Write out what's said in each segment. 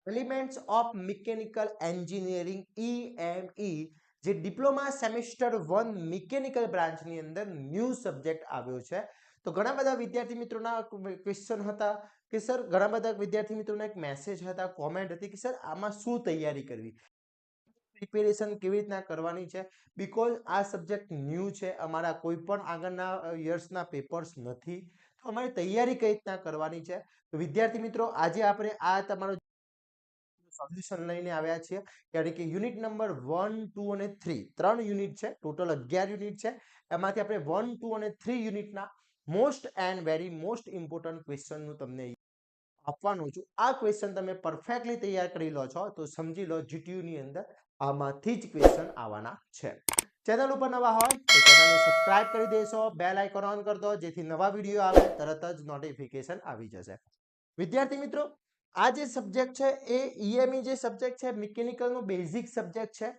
Elements of mechanical engineering EME જે diploma semester 1 mechanical બ્રાન્ચની અંદર ન્યૂ સબ્જેક્ટ આવ્યો છે. તો ઘણા બધા વિદ્યાર્થી મિત્રોના ક્વેશ્ચન હતા કે સર, ઘણા બધા વિદ્યાર્થી મિત્રોના એક મેસેજ હતા, કોમેન્ટ હતી કે સર આમાં શું તૈયારી કરવી, પ્રિપેરેશન કેવી રીતના કરવાની છે, બીકોઝ આ સબ્જેક્ટ ન્યૂ છે, અમારા કોઈ પણ આગળના યર્સના પેપર્સ નથી, તો અમારી તૈયારી કઈ રીતના કરવાની છે. તો વિદ્યાર્થી મિત્રો, આજે આપણે આ તમારો સોલ્યુશન લઈને આવ્યા છીએ, એટલે કે યુનિટ નંબર 1, 2 અને 3 ત્રણ યુનિટ છે, ટોટલ 11 યુનિટ છે. એમાંથી આપણે 1, 2 અને 3 યુનિટના most and very most important ક્વેશ્ચનનું તમને આપવાનું છું. આ ક્વેશ્ચન તમે પરફેક્ટલી તૈયાર કરી લો છો તો સમજી લો જીટીયુ ની અંદર આમાંથી જ ક્વેશ્ચન આવવાના છે. ચેનલ ઉપર નવા હોય તો ચેનલને સબસ્ક્રાઇબ કરી દેશો, બેલ આઇકોન ઓન કરી દો, જેથી નવા વિડીયો આવે તરત જ નોટિફિકેશન આવી જશે. વિદ્યાર્થી મિત્રો, આ જે સબ્જેક્ટ છે એ EME જે સબ્જેક્ટ છે મિકેનિકલનો બેઝિક સબ્જેક્ટ છે,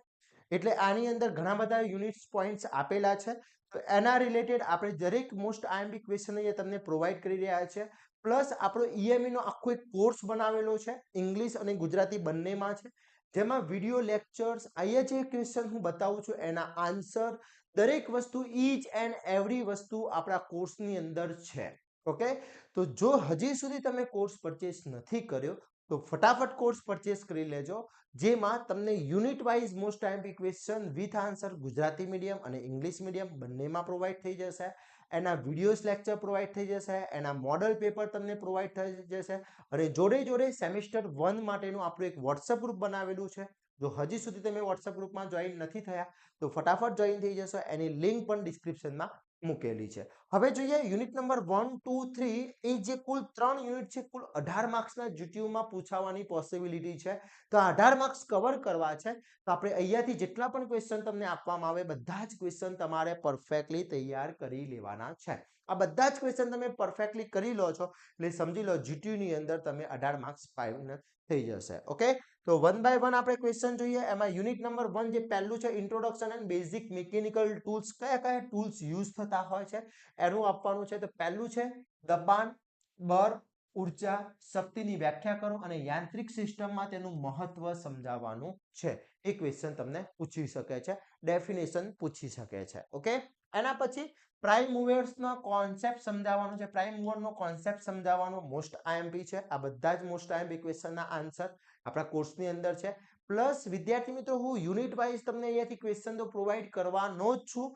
એટલે આની અંદર ઘણા બધા યુનિટ્સ પોઈન્ટ્સ આપેલા છે. તો એના રિલેટેડ આપણે દરેક મોસ્ટ આઈએમપી ક્વેશ્ચન અહીંયા તમને પ્રોવાઈડ કરી રહ્યા છે. પ્લસ આપણો EME નો આખો એક કોર્સ બનાવેલો છે, ઇંગ્લિશ અને ગુજરાતી બંનેમાં છે, જેમાં વિડીયો લેક્ચર્સ, અહીંયા જે ક્વેશ્ચન હું બતાવું છું એના આન્સર, દરેક વસ્તુ ઈચ એન્ડ એવરી વસ્તુ આપણા કોર્સની અંદર છે. ઓકે, તો જો હજી સુધી તમે કોર્સ પરચેસ નથી કર્યો તો ફટાફટ કોર્સ પરચેસ કરી લેજો, જેમાં તમને unit wise most IMP question with answer Gujarati medium અને ઇંગ્લિશ મીડિયમ બંનેમાં પ્રોવાઈડ થઈ જશે. એના વિડીયોઝ લેક્ચર પ્રોવાઈડ થઈ જશે, એના મોડલ પેપર તમને પ્રોવાઈડ થઈ જશે, અને જોડે જોડે સેમેસ્ટર 1 માટેનું આપણું એક વોટ્સઅપ ગ્રુપ બનાવેલું છે. જો હજી સુધી તમે વોટ્સઅપ ગ્રુપમાં જોઈન નથી થયા તો ફટાફટ જોઈન થઈ જશો, એની લિંક પણ ડિસ્ક્રિપ્શનમાં મૂકેલી છે. હવે જોઈએ યુનિટ નંબર 1, 2, 3 એ જે કુલ 3 યુનિટ છે, કુલ 18 માર્ક્સના જીટીયુમાં પૂછાવાની પોસિબિલિટી છે. તો 18 માર્ક્સ કવર કરવા છે તો આપણે અહીંયાથી જેટલા પણ ક્વેશ્ચન તમને આપવામાં આવે બધા જ ક્વેશ્ચન તમારે પરફેક્ટલી તૈયાર કરી લેવાના છે. આ બધા જ ક્વેશ્ચન તમે પરફેક્ટલી કરી લો છો એટલે સમજી લો જીટીયુ ની અંદર તમે 18 માર્ક્સ ફાઇનલ થઈ જશે. ઓકે, તો વન બાય વન આપણે ક્વેશ્ચન જોઈએ. એમાં યુનિટ નંબર 1 જે પહેલું છે, introduction and basic mechanical tools, કયા કયા ટૂલ્સ યુઝ થતા હોય છે એનું આપવાનું છે. તો પહેલું છે દબાણ, બળ, ઉર્જા, શક્તિની વ્યાખ્યા કરો અને યાંત્રિક સિસ્ટમમાં તેનું મહત્વ સમજાવવાનું છે. એ ક્વેશ્ચન તમને પૂછી શકે છે, ડેફિનેશન પૂછી શકે છે. ઓકે, એના પછી પ્રાઇમ મૂવર્સનો કોન્સેપ્ટ સમજાવવાનો છે. પ્રાઇમ મૂવરનો કોન્સેપ્ટ સમજાવવાનો મોસ્ટ આઈએમપી છે. આ બધા જ મોસ્ટ આઈએમપી ક્વેશ્ચનના આન્સર આપણા કોર્સની અંદર છે. પ્લસ વિદ્યાર્થી મિત્રો, હું યુનિટ વાઇઝ તમને અહીંયાથી ક્વેશ્ચન તો પ્રોવાઈડ કરવાનો જ છું,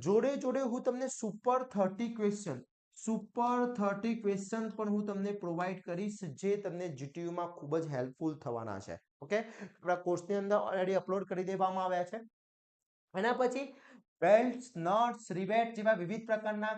જોડે જોડે હું તમને સુપર 30 ક્વેશ્ચન પણ હું તમને પ્રોવાઈડ કરીશ, જે તમને જીટીયુમાં ખૂબ જ હેલ્પફુલ થવાના છે. ઓકે, આપણા કોર્સની અંદર ઓલરેડી અપલોડ કરી દેવામાં આવ્યા છે. એના પછી બેલ્ટ્સ, નટ્સ, રિવેટ જેવા વિવિધ પ્રકારના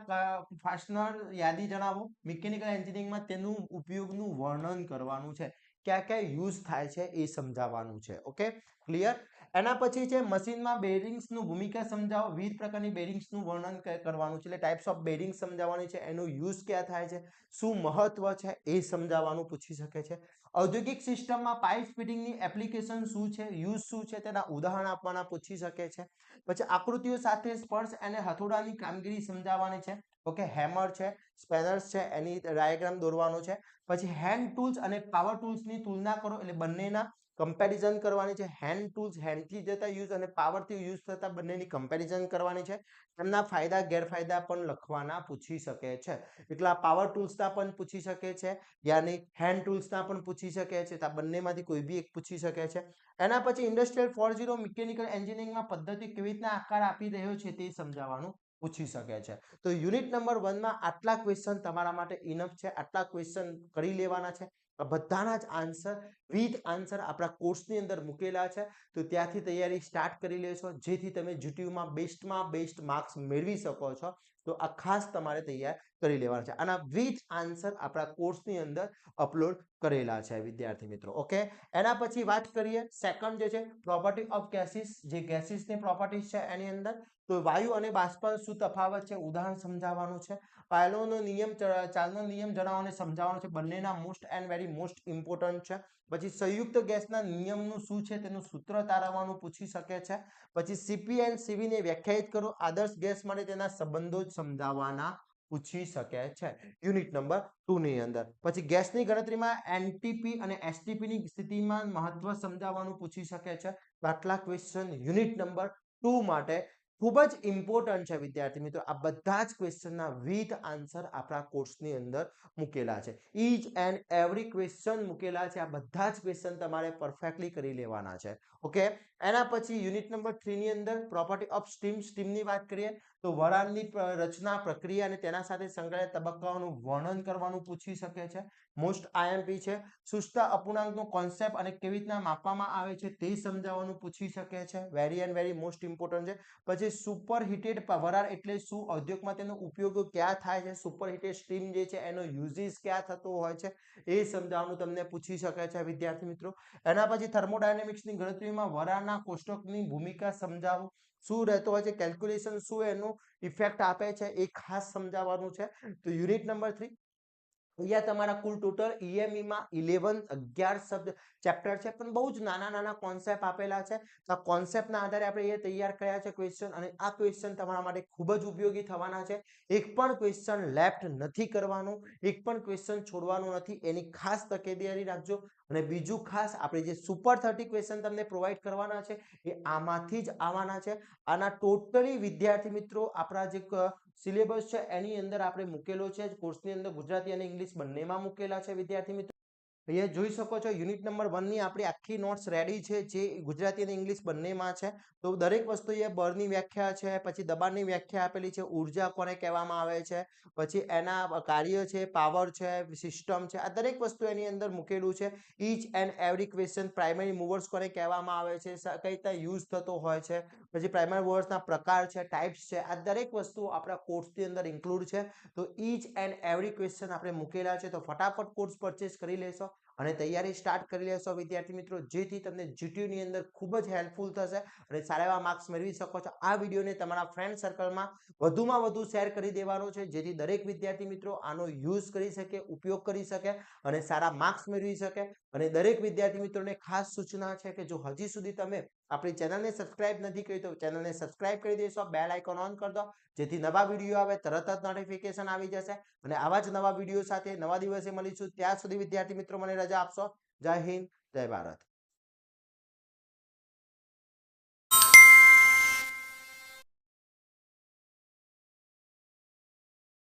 ફાસ્ટનર યાદી જણાવો. મિકેનિકલ એન્જિનિયરિંગમાં તેનું ઉપયોગનું વર્ણન કરવાનું છે, ક્યાં ક્યાં યુઝ થાય છે એ સમજાવવાનું છે. Okay, clear. એના પછી છે મશીનમાં બેરિંગ્સનું ભૂમિકા સમજાવો. વિવિધ પ્રકારની બેરિંગ્સનું વર્ણન કરવાનું છે, એટલે ટાઈપ્સ ઓફ બેરિંગ સમજાવવાની છે, એનો યુઝ ક્યાં થાય છે, શું મહત્વ છે એ સમજાવવાનું પૂછી શકે છે. ઔદ્યોગિક સિસ્ટમમાં પાઇપ ફિટિંગની એપ્લિકેશન શું છે, યુઝ શું છે, તેના ઉદાહરણ આપવાના પૂછી શકે છે. પછી આકૃતિઓ સાથે સ્પર્શ અને હથોડાની કામગીરી સમજાવવાની છે. ઓકે, હેમર છે, સ્પેનર્સ છે, એની ડાયાગ્રામ દોરવાનો છે. પછી હેન્ડ ટૂલ્સ અને પાવર ટૂલ્સની તુલના કરો, એટલે બંનેના કમ્પેરિઝન કરવાની છે. હેન્ડ ટૂલ્સ હેન્ડથી જતા યુઝ અને પાવરથી યુઝ થતા બંનેની કમ્પેરિઝન કરવાની છે. એમના ફાયદા ગેરફાયદા પણ લખવાના પૂછી શકે છે. એટલા પાવર ટૂલ્સના પણ પૂછી શકે છે, યાની હેન્ડ ટૂલ્સના પણ પૂછી શકે છે. આ બંનેમાંથી કોઈ બી એક પૂછી શકે છે. એના પછી ઇન્ડસ્ટ્રીયલ 40 મિકેનિકલ એન્જિનિયરિંગમાં પદ્ધતિ કેવી રીતના આકાર આપી રહ્યો છે તે સમજાવવાનું પૂછી શકે છે. તો યુનિટ નંબર 1 માં આટલા ક્વેશ્ચન તમારા માટે ઇનફ છે. આટલા ક્વેશ્ચન કરી લેવાના છે. બધાના જ આન્સર વિથ આન્સર આપણા કોર્સની અંદર મૂકેલા છે, તો ત્યાંથી તૈયારી સ્ટાર્ટ કરી લેશો, જેથી તમે જીટીયુમાં બેસ્ટમાં બેસ્ટ માર્ક્સ મેળવી શકો છો. તો આ ખાસ તમારે તૈયાર કરી લેવાના છે. આના વિથ આન્સર આપણા કોર્સની અંદર અપલોડ કરેલા છે વિદ્યાર્થી મિત્રો. ઓકે, એના પછી વાત કરીએ સેકન્ડ જે છે પ્રોપર્ટી ઓફ ગેસીસ, જે ગેસીસની પ્રોપર્ટીઝ છે એની અંદર. તો વાયુ અને બાષ્પમાં શું તફાવત છે, ઉદાહરણ સમજાવવાનું છે. પાયલોનો નિયમ, ચાર્લ્સનો નિયમ જણાવવાનો સમજાવવાનો છે. બંનેના most and very most important છે. પછી સંયુક્ત ગેસના નિયમનું શું છે તેનું સૂત્ર તારવવાનું પૂછી શકે છે. પછી સીપી એન્ડ સીવી ને વ્યાખ્યાયિત કરો. આદર્શ ગેસ માટે તેના સંબંધો જ સમજાવવાના પૂછી શકે છે યુનિટ નંબર 2 ની અંદર. પછી ગેસની ગણતરીમાં એનટીપી અને એસટીપી ની સ્થિતિમાં મહત્વ સમજાવવાનું પૂછી શકે છે. તો આટલા ક્વેશ્ચન યુનિટ નંબર 2 માટે ખૂબ જ ઇમ્પોર્ટન્ટ છે વિદ્યાર્થી મિત્રો. આ બધા જ ક્વેશ્ચનના વિથ આન્સર આપણા કોર્સની અંદર મૂકેલા છે. ઈચ એન્ડ એવરી ક્વેશ્ચન મૂકેલા છે. આ બધા જ ક્વેશ્ચન તમારે પરફેક્ટલી કરી લેવાના છે. ઓકે. એના પછી યુનિટ નંબર 3 ની અંદર પ્રોપર્ટી ઓફ સ્ટીમની વાત કરીએ તો વરાળની રચના, પ્રક્રિયા અને તેના સાથે સંકળાયેલા તબક્કાઓનું વર્ણન કરવાનું પૂછી શકે છે. મોસ્ટ આઈએમપી છે. શુષ્ક અપૂર્ણાંકનો કોન્સેપ્ટ અને કેવી રીતના માપવામાં આવે છે તે સમજાવવાનું પૂછી શકે છે. Very and very most important છે. પછી સુપરહીટેડ વરાળ એટલે શું, ઉદ્યોગમાં તેનો ઉપયોગ ક્યાં થાય છે, સુપરહીટેડ સ્ટીમ જે છે એનો યુઝિસ ક્યાં થતો હોય છે એ સમજાવવાનું તમને પૂછી શકે છે વિદ્યાર્થી મિત્રો. એના પછી થર્મોડાયનેમિક્સની ગણતરીમાં વરાળના કોષ્ટકની ભૂમિકા સમજાવો, શું રહેતો હોય છે, કેલ્ક્યુલેશન શું એનું ઇફેક્ટ આપે છે એ ખાસ સમજાવવાનું છે. તો યુનિટ નંબર 3 અહીંયા તમારા કુલ ટોટલ ઈએમઈ માં 11 શબ્દ ચેપ્ટર છે, પણ બહુ જ નાના નાના કોન્સેપ્ટ આપેલા છે. તો આ કોન્સેપ્ટના આધારે આપણે એ તૈયાર કર્યા છે ક્વેશ્ચન, અને આ ક્વેશ્ચન તમારા માટે ખૂબ જ ઉપયોગી થવાના છે. એક પણ ક્વેશ્ચન લેફ્ટ નથી કરવાનું, એક પણ ક્વેશ્ચન છોડવાનું નથી, એની ખાસ તકેદારી રાખજો. અને બીજું ખાસ આપણે જે સુપર 30 ક્વેશ્ચન તમને પ્રોવાઈડ કરવાના છે એ આમાંથી જ આવવાના છે. આના ટોટલી વિદ્યાર્થી મિત્રો આપણા જે સિલેબસ છે એની અંદર આપણે મૂકેલો છે. કોર્સની અંદર ગુજરાતી અને ઇંગ્લિશ બંનેમાં મૂકેલા છે વિદ્યાર્થી મિત્રો. અહીંયા જોઈ શકો છો યુનિટ નંબર 1 ની આપણી આખી નોટ્સ રેડી છે, જે ગુજરાતી અને ઇંગ્લિશ બંનેમાં છે. તો દરેક વસ્તુ એ બળની વ્યાખ્યા છે, પછી દબાણની વ્યાખ્યા આપેલી છે, ઉર્જા કોને કહેવામાં આવે છે, પછી એના કાર્ય છે, પાવર છે, સિસ્ટમ છે, આ દરેક વસ્તુ એની અંદર મૂકેલું છે. Each and every question, primary movers કોને કહેવામાં આવે છે, કઈ રીતે યુઝ થતો હોય છે, પછી પ્રાઇમરી મૂવર્સના પ્રકાર છે, ટાઈપ્સ છે, આ દરેક વસ્તુ આપણા કોર્સની અંદર ઇન્ક્લુડ છે. તો ઈચ એન્ડ એવરી ક્વેશ્ચન આપણે મૂકેલા છે. તો ફટાફટ કોર્સ પરચેસ કરી લેશો અને તૈયારી સ્ટાર્ટ કરી લેશો વિદ્યાર્થી મિત્રો, જેથી તમને જીટીયુ ની અંદર ખૂબ જ હેલ્પફુલ થશે અને સારા એવા માર્ક્સ મેળવી શકો છો. આ વિડીયોને તમારા ફ્રેન્ડ સર્કલમાં વધુમાં વધુ શેર કરી દેવાનો છે, જેથી દરેક વિદ્યાર્થી મિત્રો આનો યુઝ કરી શકે, ઉપયોગ કરી શકે અને સારા માર્ક્સ મેળવી શકે. અને દરેક વિદ્યાર્થી મિત્રોને ખાસ સૂચના છે કે જો હજી સુધી તમે આપણી ચેનલને સબસ્ક્રાઇબ નથી કરી તો ચેનલને સબસ્ક્રાઇબ કરી દેશો, બેલ આઇકોન ઓન કરી દો, જેથી નવા વિડીયો આવે તરત જ નોટિફિકેશન આવી જશે. અને આવા જ નવા વિડીયો સાથે નવા દિવસે મળીશું. ત્યાં સુધી વિદ્યાર્થી મિત્રો મને રજા આપશો. જય હિન્દ, જય ભારત.